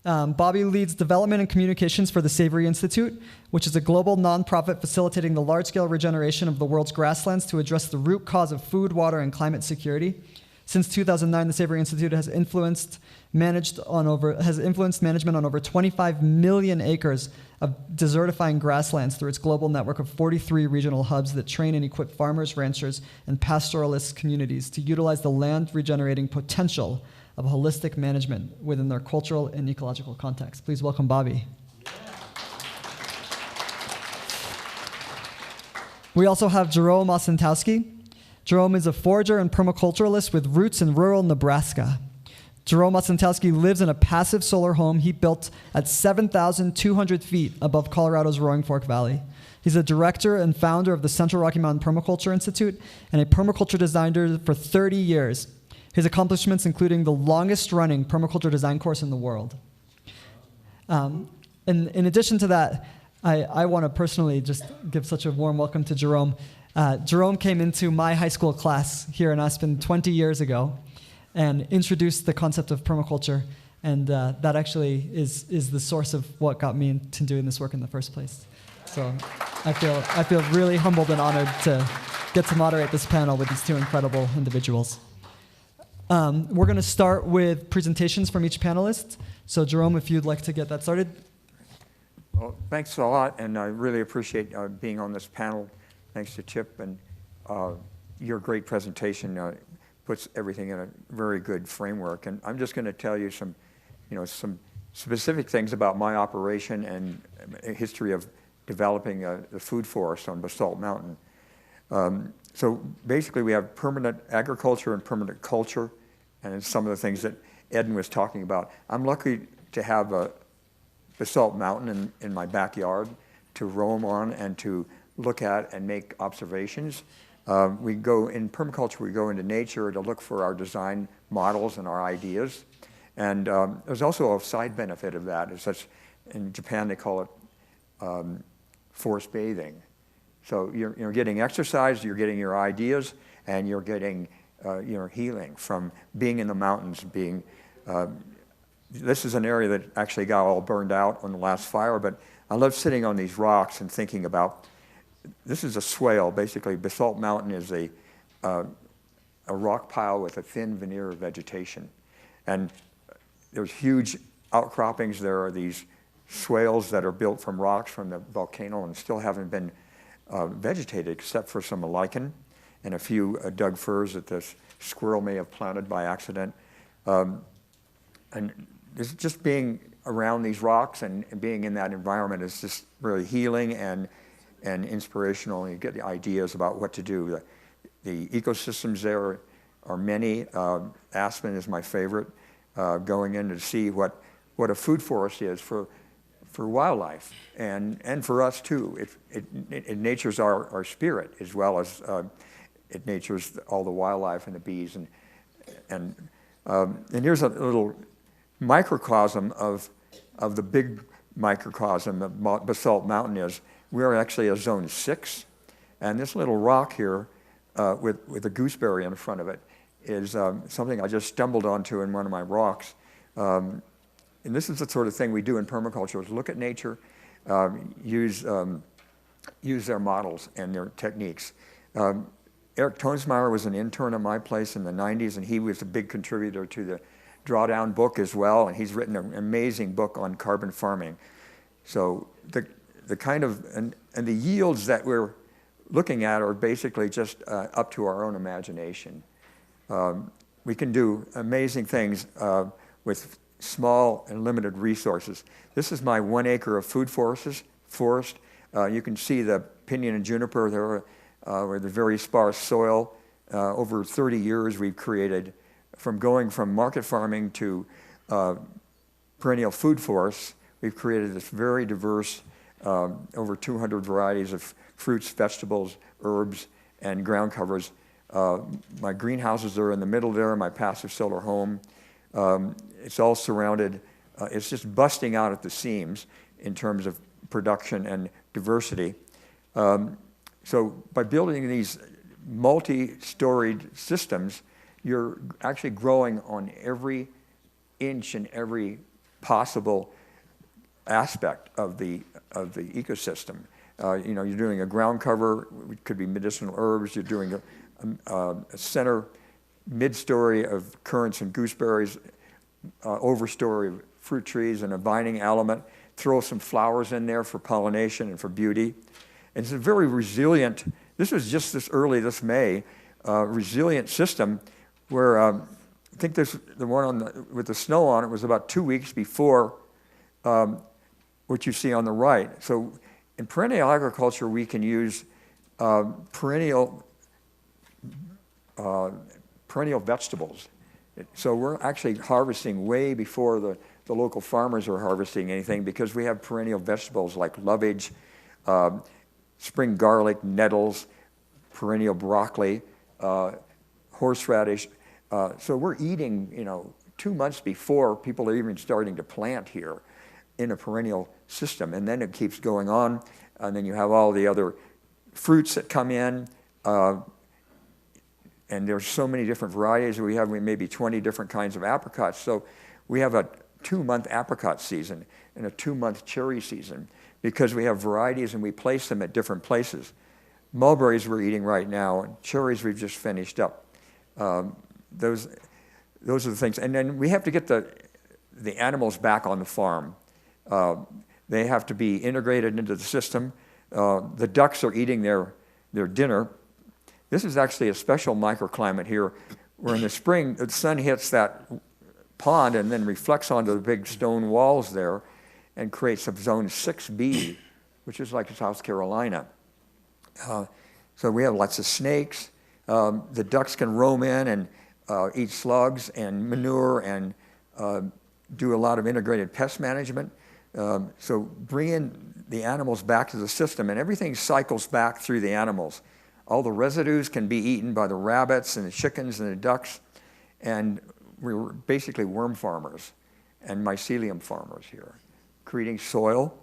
Bobby leads development and communications for the Savory Institute, which is a global nonprofit facilitating the large-scale regeneration of the world's grasslands to address the root cause of food, water, and climate security. Since 2009, the Savory Institute has influenced management on over 25 million acres of desertifying grasslands through its global network of 43 regional hubs that train and equip farmers, ranchers, and pastoralist communities to utilize the land regenerating potential of holistic management within their cultural and ecological context. Please welcome Bobby. We also have Jerome Osentowski. Jerome is a forager and permaculturalist with roots in rural Nebraska. Jerome Osentowski lives in a passive solar home he built at 7,200 feet above Colorado's Roaring Fork Valley. He's a director and founder of the Central Rocky Mountain Permaculture Institute and a permaculture designer for 30 years. His accomplishments including the longest-running permaculture design course in the world. And in addition to that, I want to personally just give such a warm welcome to Jerome. Jerome came into my high school class here in Aspen 20 years ago and introduced the concept of permaculture, and that actually is the source of what got me into doing this work in the first place. So I feel really humbled and honored to get to moderate this panel with these two incredible individuals. We're going to start with presentations from each panelist. So Jerome, if you'd like to get that started. Well, thanks a lot, and I really appreciate being on this panel. Thanks to Chip, and your great presentation puts everything in a very good framework. And I'm just going to tell you some specific things about my operation and a history of developing the food forest on Basalt Mountain. So basically, we have permanent agriculture and permanent culture, and it's some of the things that Eden was talking about. I'm lucky to have a Basalt Mountain in my backyard to roam on and to look at and make observations. We go in permaculture, we go into nature to look for our design models and our ideas. And there's also a side benefit of that. It's such, in Japan, they call it forest bathing. So you're getting exercise, you're getting your ideas, and you're getting healing from being in the mountains. This is an area that actually got all burned out on the last fire, but I love sitting on these rocks and thinking about, this is a swale. Basically, Basalt Mountain is a rock pile with a thin veneer of vegetation. And there's huge outcroppings. There are these swales that are built from rocks from the volcano and still haven't been vegetated except for some lichen and a few dug firs that this squirrel may have planted by accident. And just being around these rocks and being in that environment is just really healing and inspirational, and you get the ideas about what to do. The ecosystems there are many. Aspen is my favorite, going in to see what a food forest is for wildlife and for us too. It natures our spirit as well as it natures all the wildlife and the bees. And here's a little microcosm of the big microcosm that Basalt Mountain is. We're actually a zone 6, and this little rock here with a gooseberry in front of it is something I just stumbled onto in one of my rocks. And this is the sort of thing we do in permaculture, is look at nature, use their models and their techniques. Eric Tonesmeyer was an intern at my place in the 90s, and he was a big contributor to the Drawdown book as well, and he's written an amazing book on carbon farming. So the kind of, and the yields that we're looking at are basically just up to our own imagination. We can do amazing things with small and limited resources. This is my 1 acre of food forest. You can see the pinyon and juniper there with the very sparse soil. Over 30 years we've created, from going from market farming to perennial food forests, we've created this very diverse, over 200 varieties of fruits, vegetables, herbs, and ground covers. My greenhouses are in the middle there, my passive solar home. It's all surrounded, it's just busting out at the seams in terms of production and diversity. So by building these multi-storied systems, you're actually growing on every inch and every possible aspect of the ecosystem. You know, you're doing a ground cover, it could be medicinal herbs, you're doing a center mid-story of currants and gooseberries, overstory of fruit trees and a vining element, throw some flowers in there for pollination and for beauty. And it's a very resilient, this was just this May, resilient system where I think this, the one with the snow on it was about 2 weeks before what you see on the right. So in perennial agriculture, we can use perennial vegetables. So we're actually harvesting way before the local farmers are harvesting anything because we have perennial vegetables like lovage, spring garlic, nettles, perennial broccoli, horseradish. So we're eating, you know, 2 months before people are even starting to plant here in a perennial system. And then it keeps going on. And then you have all the other fruits that come in. And there's so many different varieties. We have maybe 20 different kinds of apricots. So we have a 2-month apricot season and a 2-month cherry season because we have varieties and we place them at different places. Mulberries we're eating right now, and cherries we've just finished up. Those are the things. And then we have to get the animals back on the farm. They have to be integrated into the system. The ducks are eating their dinner. This is actually a special microclimate here, where in the spring, the sun hits that pond and then reflects onto the big stone walls there and creates a zone 6B, which is like South Carolina. So we have lots of snakes. The ducks can roam in and eat slugs and manure and do a lot of integrated pest management. So bring in the animals back to the system, and everything cycles back through the animals. All the residues can be eaten by the rabbits and the chickens and the ducks, and we're basically worm farmers and mycelium farmers here, creating soil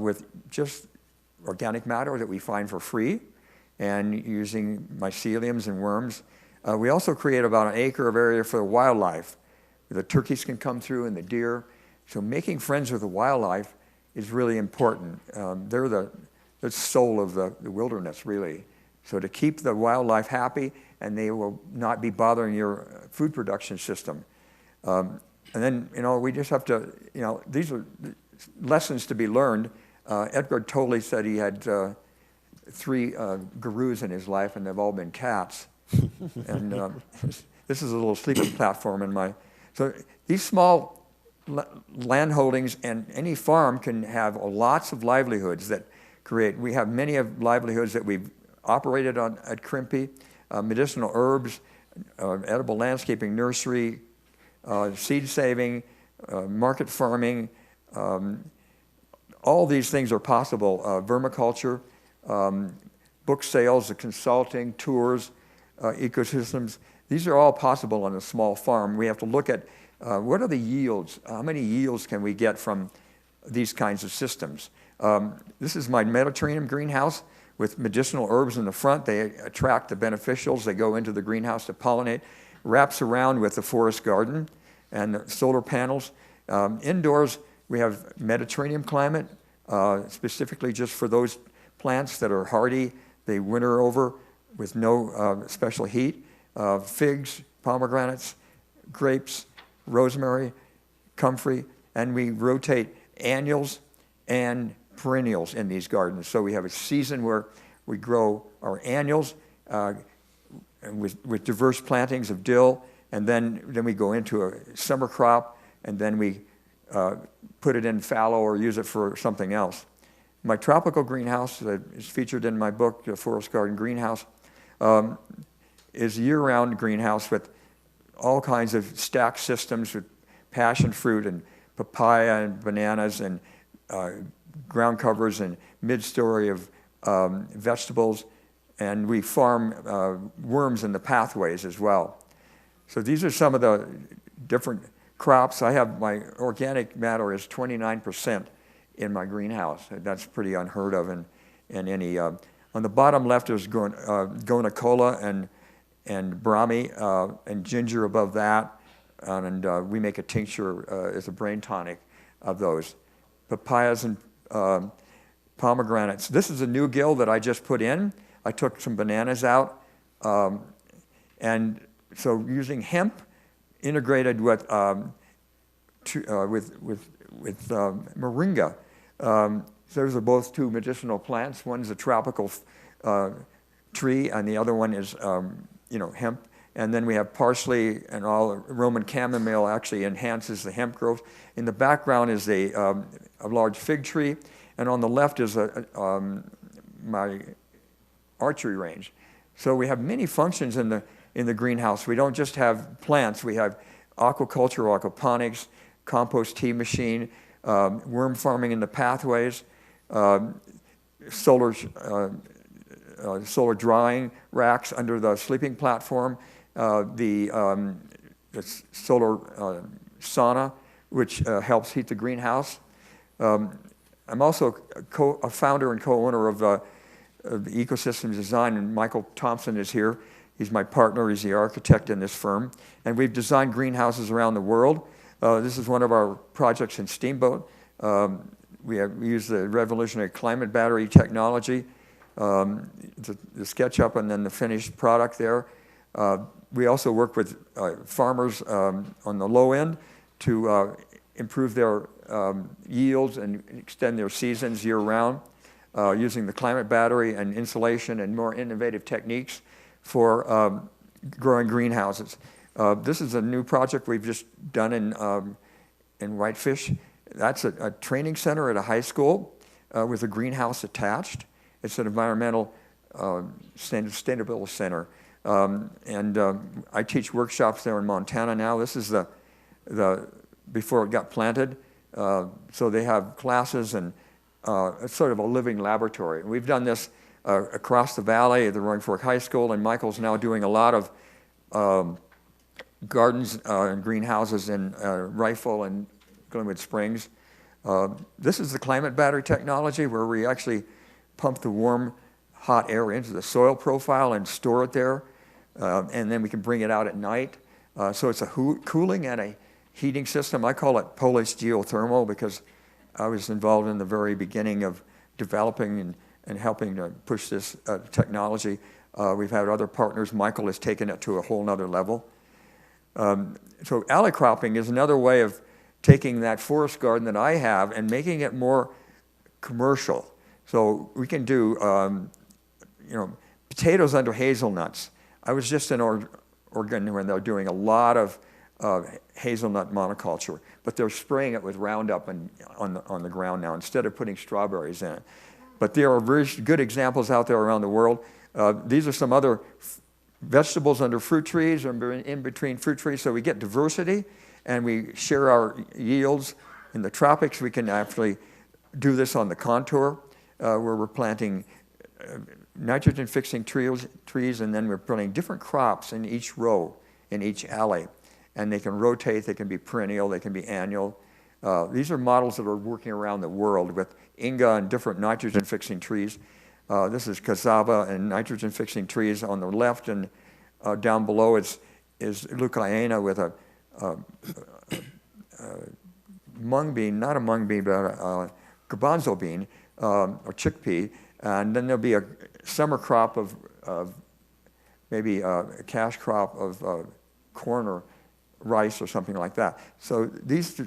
with just organic matter that we find for free and using myceliums and worms. We also create about an acre of area for the wildlife. The turkeys can come through and the deer. So making friends with the wildlife is really important. They're the soul of the wilderness, really. So to keep the wildlife happy, and they will not be bothering your food production system. And then, you know, we just have to, you know, these are lessons to be learned. Edgar Tolle said he had 3 gurus in his life, and they've all been cats. And this is a little sleeping platform in my... So these small land holdings and any farm can have lots of livelihoods that create... We have many of livelihoods that we've operated on at Crimpy, medicinal herbs, edible landscaping nursery, seed saving, market farming. All these things are possible. Vermiculture, book sales, consulting, tours, ecosystems. These are all possible on a small farm. We have to look at what are the yields? How many yields can we get from these kinds of systems? This is my Mediterranean greenhouse with medicinal herbs in the front. They attract the beneficials. They go into the greenhouse to pollinate. Wraps around with the forest garden and the solar panels. Indoors, we have Mediterranean climate, specifically just for those plants that are hardy. They winter over with no special heat. Figs, pomegranates, grapes, rosemary, comfrey, and we rotate annuals and perennials in these gardens. So we have a season where we grow our annuals with diverse plantings of dill, and then we go into a summer crop, and then we put it in fallow or use it for something else. My tropical greenhouse that is featured in my book, The Forest Garden Greenhouse, is a year-round greenhouse with all kinds of stacked systems with passion fruit and papaya and bananas and ground covers and mid-story of vegetables, and we farm worms in the pathways as well. So these are some of the different crops. I have my organic matter is 29% in my greenhouse. That's pretty unheard of in any. On the bottom left is Gona Cola and Brahmi and ginger above that, we make a tincture as a brain tonic of those. Papayas and pomegranates. This is a new gill that I just put in. I took some bananas out, and so using hemp integrated with moringa. Those are both two medicinal plants. One's a tropical tree, and the other one is hemp. And then we have parsley, and all Roman chamomile actually enhances the hemp growth. In the background is a large fig tree, and on the left is my archery range. So we have many functions in the greenhouse. We don't just have plants. We have aquaculture, aquaponics, compost tea machine, worm farming in the pathways, solar drying racks under the sleeping platform, the solar sauna, which helps heat the greenhouse. I'm also a founder and co-owner of the Ecosystem Design, and Michael Thompson is here. He's my partner. He's the architect in this firm. And we've designed greenhouses around the world. This is one of our projects in Steamboat. We use the revolutionary climate battery technology, the SketchUp and then the finished product there. We also work with farmers on the low end to improve their yields and extend their seasons year-round using the climate battery and insulation and more innovative techniques for growing greenhouses. This is a new project we've just done in Whitefish. That's a training center at a high school with a greenhouse attached. It's an environmental sustainability center. I teach workshops there in Montana now. This is the before it got planted. So they have classes, and it's sort of a living laboratory. And we've done this across the valley at the Roaring Fork High School, and Michael's now doing a lot of gardens and greenhouses in Rifle and Glenwood Springs. This is the climate battery technology, where we actually pump the warm, hot air into the soil profile and store it there, and then we can bring it out at night. So it's a cooling and a heating system. I call it Polish geothermal because I was involved in the very beginning of developing and helping to push this technology. We've had other partners. Michael has taken it to a whole nother level. So alley cropping is another way of taking that forest garden that I have and making it more commercial. So we can do, potatoes under hazelnuts. I was just in Oregon when they're doing a lot of hazelnut monoculture, but they're spraying it with Roundup on the ground now instead of putting strawberries in it. But there are very good examples out there around the world. These are some other vegetables under fruit trees or in between fruit trees, so we get diversity and we share our yields. In the tropics, we can actually do this on the contour, where we're planting nitrogen-fixing trees, and then we're planting different crops in each row, in each alley. And they can rotate, they can be perennial, they can be annual. These are models that are working around the world with Inga and different nitrogen-fixing trees. This is cassava and nitrogen-fixing trees on the left, and down below is leucaena with a mung bean, not a mung bean, but a garbanzo bean or chickpea. And then there'll be a summer crop of maybe a cash crop of corn or rice or something like that. So these,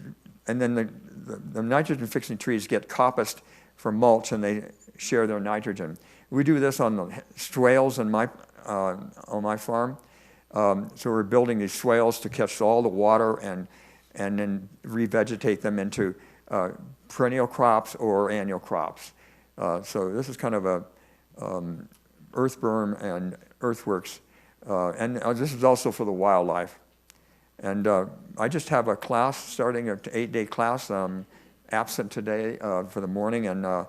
and then the nitrogen-fixing trees get coppiced for mulch, and they share their nitrogen. We do this on the swales on my farm. So we're building these swales to catch all the water and then revegetate them into perennial crops or annual crops. So this is kind of a earth berm and earthworks. And this is also for the wildlife. And I just have a class starting, an 8-day class. Absent today for the morning, and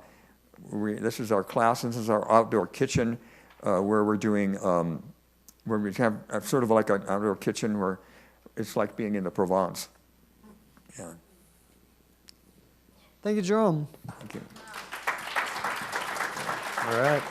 this is our class. This is our outdoor kitchen where we're doing, where we have sort of like an outdoor kitchen where it's like being in the Provence. Yeah. Thank you, Jerome. Thank you. All right.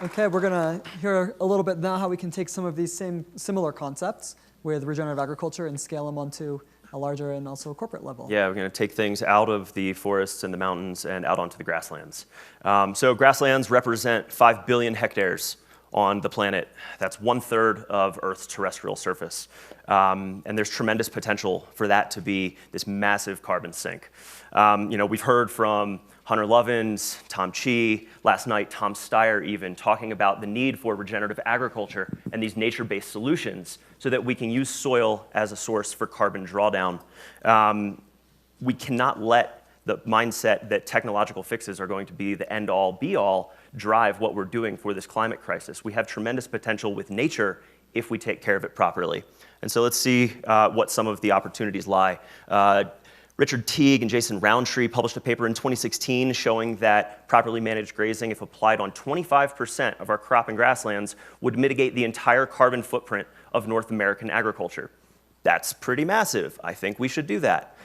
Okay, we're going to hear a little bit now how we can take some of these similar concepts with regenerative agriculture and scale them onto a larger and also a corporate level. Yeah, we're going to take things out of the forests and the mountains and out onto the grasslands. So grasslands represent 5 billion hectares on the planet. That's 1/3 of Earth's terrestrial surface. And there's tremendous potential for that to be this massive carbon sink. We've heard from Hunter Lovins, Tom Chi, last night Tom Steyer even, talking about the need for regenerative agriculture and these nature-based solutions so that we can use soil as a source for carbon drawdown. We cannot let the mindset that technological fixes are going to be the end-all, be-all drive what we're doing for this climate crisis. We have tremendous potential with nature if we take care of it properly. And so let's see what some of the opportunities lie. Richard Teague and Jason Roundtree published a paper in 2016 showing that properly managed grazing, if applied on 25% of our crop and grasslands, would mitigate the entire carbon footprint of North American agriculture. That's pretty massive. I think we should do that.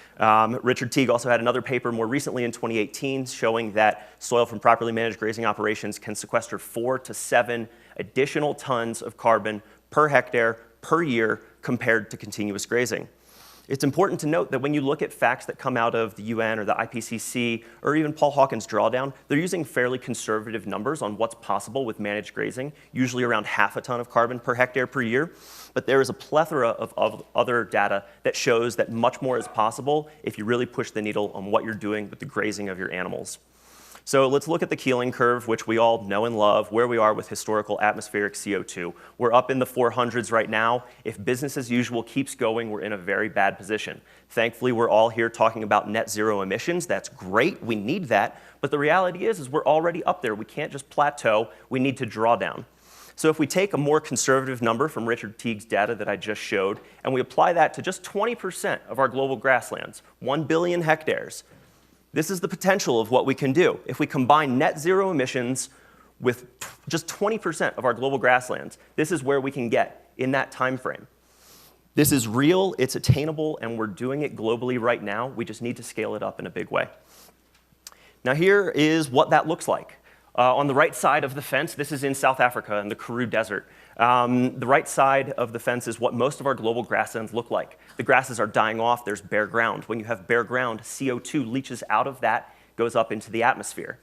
Richard Teague also had another paper more recently in 2018 showing that soil from properly managed grazing operations can sequester 4 to 7 additional tons of carbon per hectare per year compared to continuous grazing. It's important to note that when you look at facts that come out of the UN or the IPCC or even Paul Hawken's drawdown, they're using fairly conservative numbers on what's possible with managed grazing, usually around 0.5 ton of carbon per hectare per year. But there is a plethora of other data that shows that much more is possible if you really push the needle on what you're doing with the grazing of your animals. So let's look at the Keeling curve, which we all know and love, where we are with historical atmospheric CO2. We're up in the 400s right now. If business as usual keeps going, we're in a very bad position. Thankfully, we're all here talking about net zero emissions. That's great. We need that. But the reality is we're already up there. We can't just plateau. We need to draw down. So if we take a more conservative number from Richard Teague's data that I just showed, and we apply that to just 20% of our global grasslands, 1 billion hectares, this is the potential of what we can do. If we combine net zero emissions with just 20% of our global grasslands, this is where we can get in that time frame. This is real, it's attainable, and we're doing it globally right now. We just need to scale it up in a big way. Now here is what that looks like. On the right side of the fence, this is in South Africa in the Karoo Desert. The right side of the fence is what most of our global grasslands look like. The grasses are dying off, there's bare ground. When you have bare ground, CO2 leaches out of that, goes up into the atmosphere.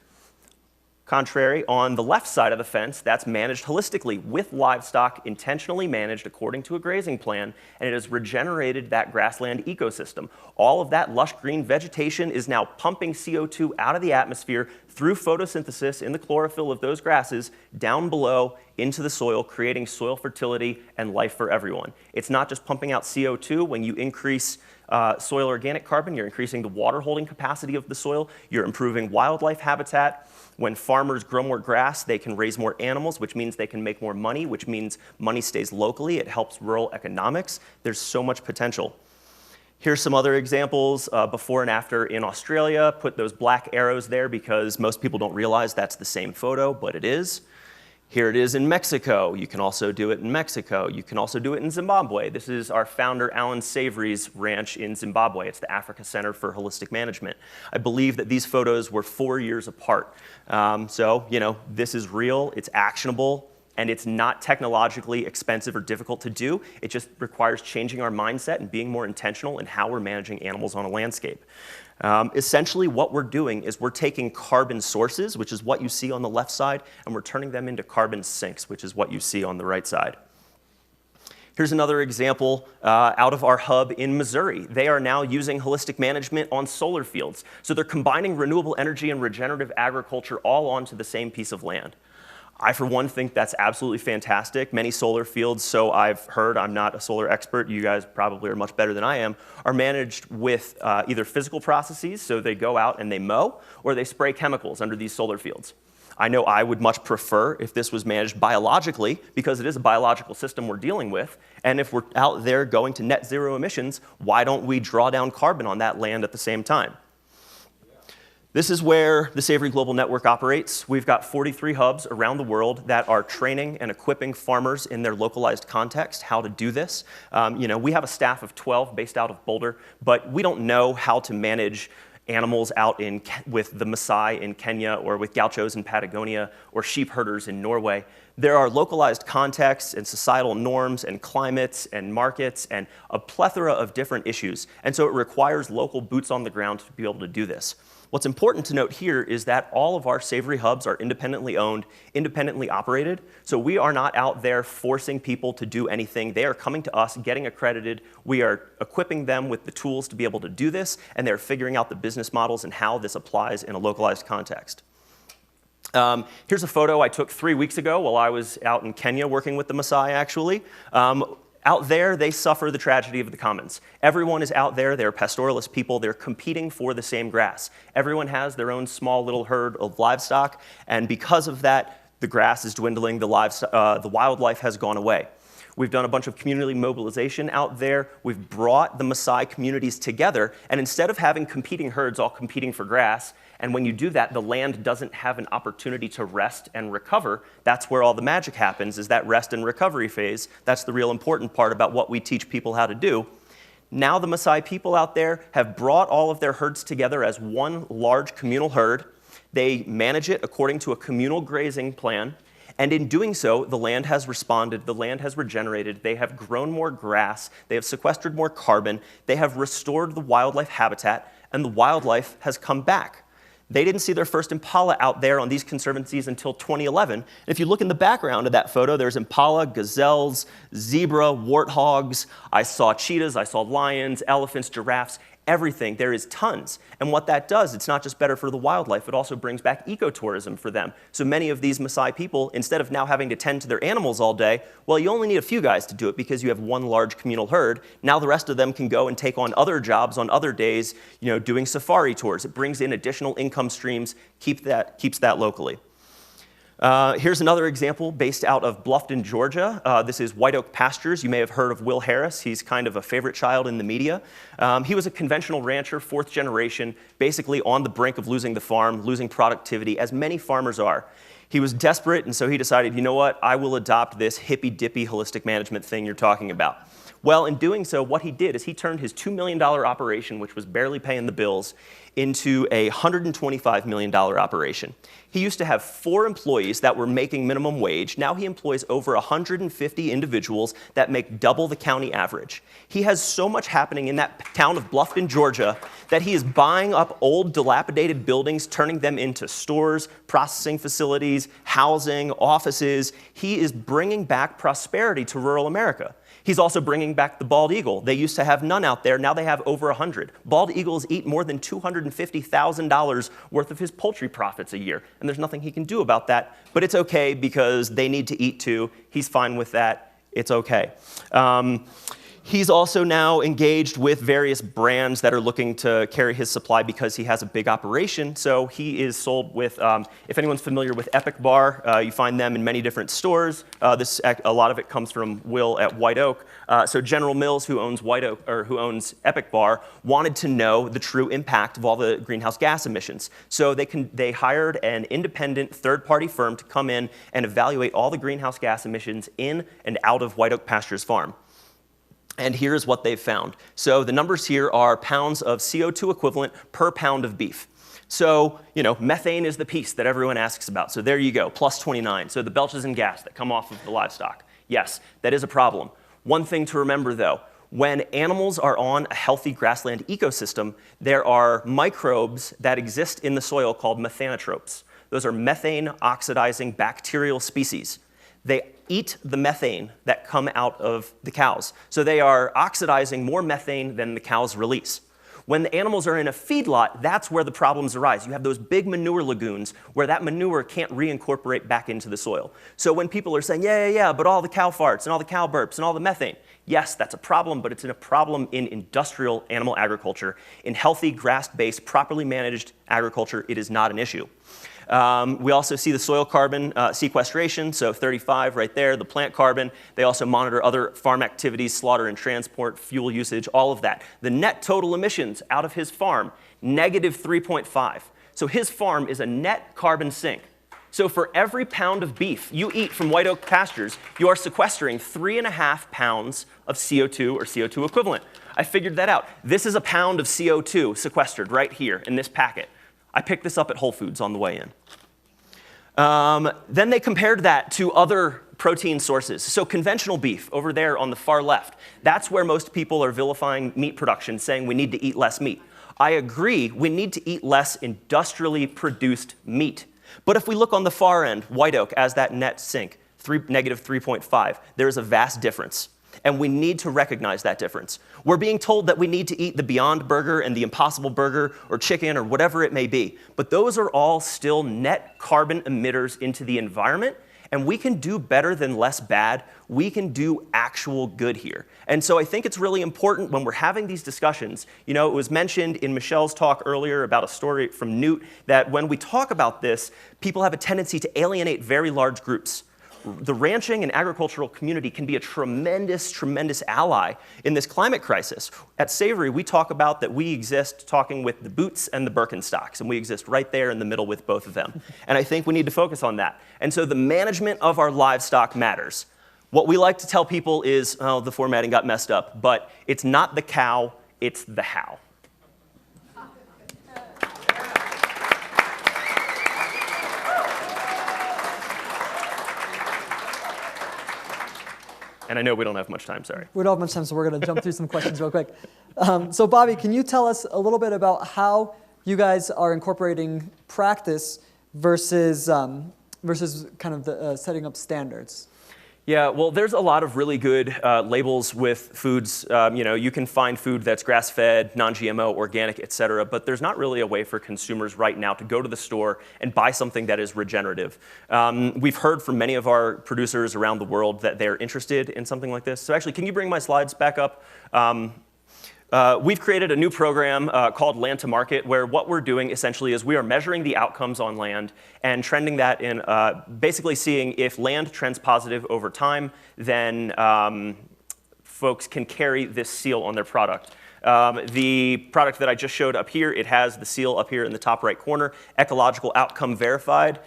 Contrary, on the left side of the fence, that's managed holistically with livestock, intentionally managed according to a grazing plan, and it has regenerated that grassland ecosystem. All of that lush green vegetation is now pumping CO2 out of the atmosphere through photosynthesis in the chlorophyll of those grasses down below into the soil, creating soil fertility and life for everyone. It's not just pumping out CO2. When you increase soil organic carbon, you're increasing the water holding capacity of the soil, you're improving wildlife habitat. When farmers grow more grass, they can raise more animals, which means they can make more money, which means money stays locally. It helps rural economics. There's so much potential. Here's some other examples before and after in Australia. Put those black arrows there because most people don't realize that's the same photo, but it is. Here it is in Mexico. You can also do it in Mexico. You can also do it in Zimbabwe. This is our founder, Alan Savory's ranch in Zimbabwe. It's the Africa Center for Holistic Management. I believe that these photos were 4 years apart. This is real, it's actionable, and it's not technologically expensive or difficult to do. It just requires changing our mindset and being more intentional in how we're managing animals on a landscape. Essentially, what we're doing is we're taking carbon sources, which is what you see on the left side, and we're turning them into carbon sinks, which is what you see on the right side. Here's another example out of our hub in Missouri. They are now using holistic management on solar fields. So they're combining renewable energy and regenerative agriculture all onto the same piece of land. I, for one, think that's absolutely fantastic. Many solar fields, so I've heard, I'm not a solar expert, you guys probably are much better than I am, are managed with either physical processes, so they go out and they mow, or they spray chemicals under these solar fields. I know I would much prefer if this was managed biologically, because it is a biological system we're dealing with, and if we're out there going to net zero emissions, why don't we draw down carbon on that land at the same time? This is where the Savory Global Network operates. We've got 43 hubs around the world that are training and equipping farmers in their localized context how to do this. We have a staff of 12 based out of Boulder, but we don't know how to manage animals out with the Maasai in Kenya or with gauchos in Patagonia or sheep herders in Norway. There are localized contexts and societal norms and climates and markets and a plethora of different issues. And so it requires local boots on the ground to be able to do this. What's important to note here is that all of our savory hubs are independently owned, independently operated. So we are not out there forcing people to do anything. They are coming to us, getting accredited. We are equipping them with the tools to be able to do this, and they're figuring out the business models and how this applies in a localized context. Here's a photo I took 3 weeks ago while I was out in Kenya working with the Maasai, actually. Out there, they suffer the tragedy of the commons. Everyone is out there. They're pastoralist people. They're competing for the same grass. Everyone has their own small little herd of livestock, and because of that, the grass is dwindling, the wildlife has gone away. We've done a bunch of community mobilization out there. We've brought the Maasai communities together, and instead of having competing herds all competing for grass, and when you do that, the land doesn't have an opportunity to rest and recover. That's where all the magic happens, is that rest and recovery phase. That's the real important part about what we teach people how to do. Now the Maasai people out there have brought all of their herds together as one large communal herd. They manage it according to a communal grazing plan. And in doing so, the land has responded, the land has regenerated, they have grown more grass, they have sequestered more carbon, they have restored the wildlife habitat, and the wildlife has come back. They didn't see their first impala out there on these conservancies until 2011. And if you look in the background of that photo, there's impala, gazelles, zebra, warthogs. I saw cheetahs, I saw lions, elephants, giraffes, everything. There is tons. And what that does, it's not just better for the wildlife, it also brings back ecotourism for them. So many of these Maasai people, instead of now having to tend to their animals all day, well, you only need a few guys to do it because you have one large communal herd. Now the rest of them can go and take on other jobs on other days, doing safari tours. It brings in additional income streams, keeps that locally. Here's another example based out of Bluffton, Georgia. This is White Oak Pastures. You may have heard of Will Harris. He's kind of a favorite child in the media. He was a conventional rancher, 4th generation, basically on the brink of losing the farm, losing productivity, as many farmers are. He was desperate, and so he decided, you know what, I will adopt this hippy-dippy holistic management thing you're talking about. Well, in doing so, what he did is he turned his $2 million operation, which was barely paying the bills, into a $125 million operation. He used to have 4 employees that were making minimum wage. Now he employs over 150 individuals that make double the county average. He has so much happening in that town of Bluffton, Georgia, that he is buying up old, dilapidated buildings, turning them into stores, processing facilities, housing, offices. He is bringing back prosperity to rural America. He's also bringing back the bald eagle. They used to have none out there. Now they have over 100. Bald eagles eat more than $250,000 worth of his poultry profits a year, and there's nothing he can do about that. But it's okay because they need to eat too. He's fine with that. It's okay. He's also now engaged with various brands that are looking to carry his supply because he has a big operation. So he is sold with, if anyone's familiar with Epic Bar, you find them in many different stores. A lot of it comes from Will at White Oak. So General Mills, who owns White Oak, or who owns Epic Bar, wanted to know the true impact of all the greenhouse gas emissions. So they hired an independent third-party firm to come in and evaluate all the greenhouse gas emissions in and out of White Oak Pastures Farm. And here's what they've found. So the numbers here are pounds of CO2 equivalent per pound of beef. So, methane is the piece that everyone asks about. So there you go, plus 29. So the belches and gas that come off of the livestock. Yes, that is a problem. One thing to remember, though, when animals are on a healthy grassland ecosystem, there are microbes that exist in the soil called methanotropes. Those are methane oxidizing bacterial species. They eat the methane that come out of the cows. So they are oxidizing more methane than the cows release. When the animals are in a feedlot, that's where the problems arise. You have those big manure lagoons where that manure can't reincorporate back into the soil. So when people are saying, yeah, but all the cow farts and all the cow burps and all the methane, yes, that's a problem, but it's a problem in industrial animal agriculture. In healthy, grass-based, properly managed agriculture, it is not an issue. We also see the soil carbon sequestration, so 35 right there, the plant carbon. They also monitor other farm activities, slaughter and transport, fuel usage, all of that. The net total emissions out of his farm, negative 3.5. So his farm is a net carbon sink. So for every pound of beef you eat from White Oak Pastures, you are sequestering 3.5 pounds of CO2 or CO2 equivalent. I figured that out. This is a pound of CO2 sequestered right here in this packet. I picked this up at Whole Foods on the way in. Then they compared that to other protein sources. So conventional beef over there on the far left, that's where most people are vilifying meat production, saying we need to eat less meat. I agree, we need to eat less industrially produced meat. But if we look on the far end, white oak as that net sink, negative 3.5, there is a vast difference. And we need to recognize that difference. We're being told that we need to eat the Beyond Burger and the Impossible Burger or chicken or whatever it may be. But those are all still net carbon emitters into the environment. And we can do better than less bad. We can do actual good here. And so I think it's really important when we're having these discussions. You know, it was mentioned in Michelle's talk earlier about a story from Newt that when we talk about this, people have a tendency to alienate very large groups. The ranching and agricultural community can be a tremendous, tremendous ally in this climate crisis. At Savory, we talk about that we exist talking with the Boots and the Birkenstocks, and we exist right there in the middle with both of them. And I think we need to focus on that. And so the management of our livestock matters. What we like to tell people is, oh, the formatting got messed up, but it's not the cow, it's the how. And I know we don't have much time, sorry. We don't have much time, so we're going to jump through some questions real quick. So Bobby, can you tell us a little bit about how you guys are incorporating practice versus kind of the, setting up standards? Yeah, well, there's a lot of really good labels with foods. You know, you can find food that's grass-fed, non-GMO, organic, et cetera, but there's not really a way for consumers right now to go to the store and buy something that is regenerative. We've heard from many of our producers around the world that they're interested in something like this. So actually, can you bring my slides back up? We've created a new program called Land to Market, where what we're doing essentially is we are measuring the outcomes on land and trending that in, basically seeing if land trends positive over time, then folks can carry this seal on their product. The product that I just showed up here, it has the seal up here in the top right corner, ecological outcome verified.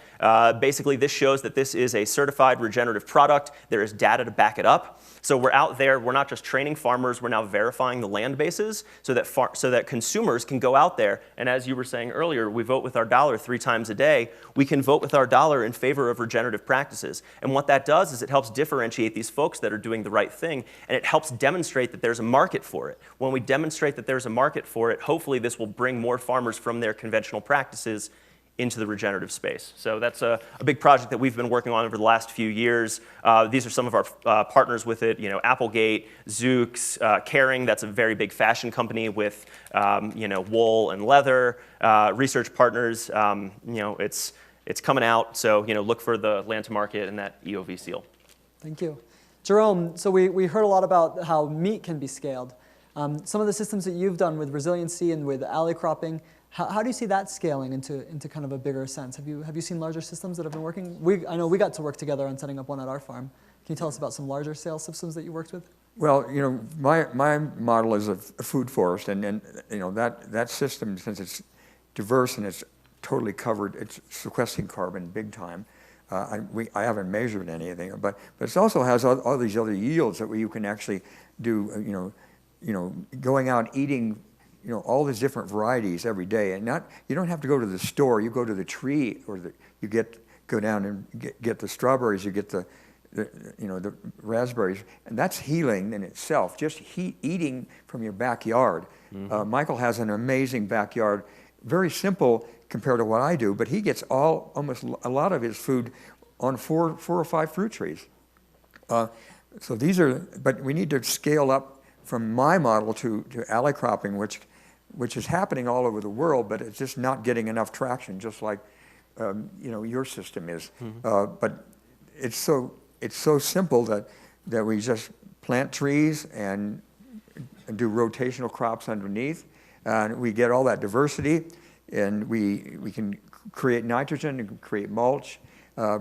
Basically, this shows that this is a certified regenerative product. There is data to back it up. So we're out there, we're not just training farmers, we're now verifying the land bases so that consumers can go out there, and as you were saying earlier, we vote with our dollar 3 times a day. We can vote with our dollar in favor of regenerative practices. And what that does is it helps differentiate these folks that are doing the right thing, and it helps demonstrate that there's a market for it. When we demonstrate that there's a market for it, hopefully this will bring more farmers from their conventional practices into the regenerative space. So that's a big project that we've been working on over the last few years. These are some of our partners with it, you know, Applegate, Zooks, Caring, that's a very big fashion company with, you know, wool and leather, research partners, you know, it's coming out, so, you know, look for the Land to Market and that EOV seal. Thank you. Jerome, so we heard a lot about how meat can be scaled. Some of the systems that you've done with resiliency and with alley cropping, how do you see that scaling into kind of a bigger sense? Have you seen larger systems that have been working? I know we got to work together on setting up one at our farm. Can you tell us about some larger scale systems that you worked with? Well, you know, my model is a food forest, and you know that system, since it's diverse and it's totally covered, it's sequestering carbon big time. I haven't measured anything, but it also has all these other yields that you can actually do. You know, going out eating, you know, all these different varieties every day, and you don't have to go to the store. You go to the tree, or go down and get the strawberries. You get the raspberries, and that's healing in itself. Just eating from your backyard. Mm-hmm. Michael has an amazing backyard, very simple compared to what I do, but he gets almost a lot of his food on four or five fruit trees. So but we need to scale up from my model to alley cropping, which is happening all over the world, but it's just not getting enough traction, just like you know, your system is. Mm-hmm. But it's so simple that we just plant trees and do rotational crops underneath, and we get all that diversity, and we can create nitrogen and create mulch,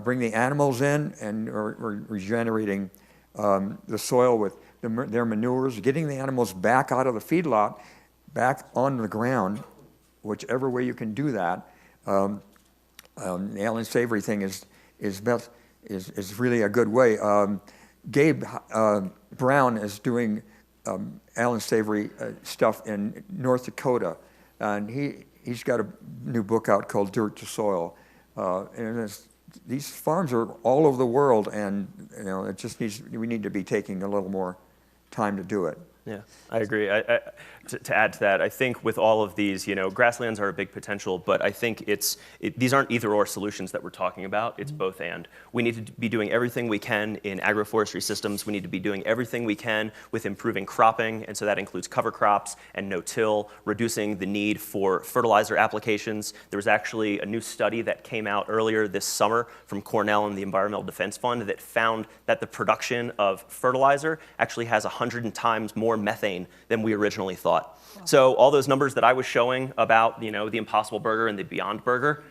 bring the animals in, and we're regenerating the soil with their manures, getting the animals back out of the feedlot, back on the ground, whichever way you can do that. The Allen Savory thing is really a good way. Gabe Brown is doing Alan Savory stuff in North Dakota, and he's got a new book out called Dirt to Soil. These farms are all over the world, and it just we need to be taking a little more time to do it. Yeah, I agree. To add to that, I think with all of these, grasslands are a big potential, but I think these aren't either-or solutions that we're talking about. It's both and. We need to be doing everything we can in agroforestry systems. We need to be doing everything we can with improving cropping, and so that includes cover crops and no-till, reducing the need for fertilizer applications. There was actually a new study that came out earlier this summer from Cornell and the Environmental Defense Fund that found that the production of fertilizer actually has 100 times more methane than we originally thought. So all those numbers that I was showing about the Impossible Burger and the Beyond Burger,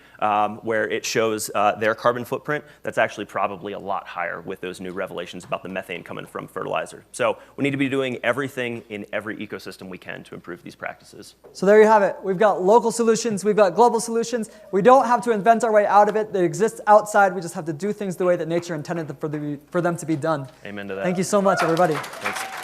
where it shows their carbon footprint, that's actually probably a lot higher with those new revelations about the methane coming from fertilizer. So we need to be doing everything in every ecosystem we can to improve these practices. So there you have it. We've got local solutions. We've got global solutions. We don't have to invent our way out of it. They exist outside. We just have to do things the way that nature intended for them to be done. Amen to that. Thank you so much, everybody. Thanks.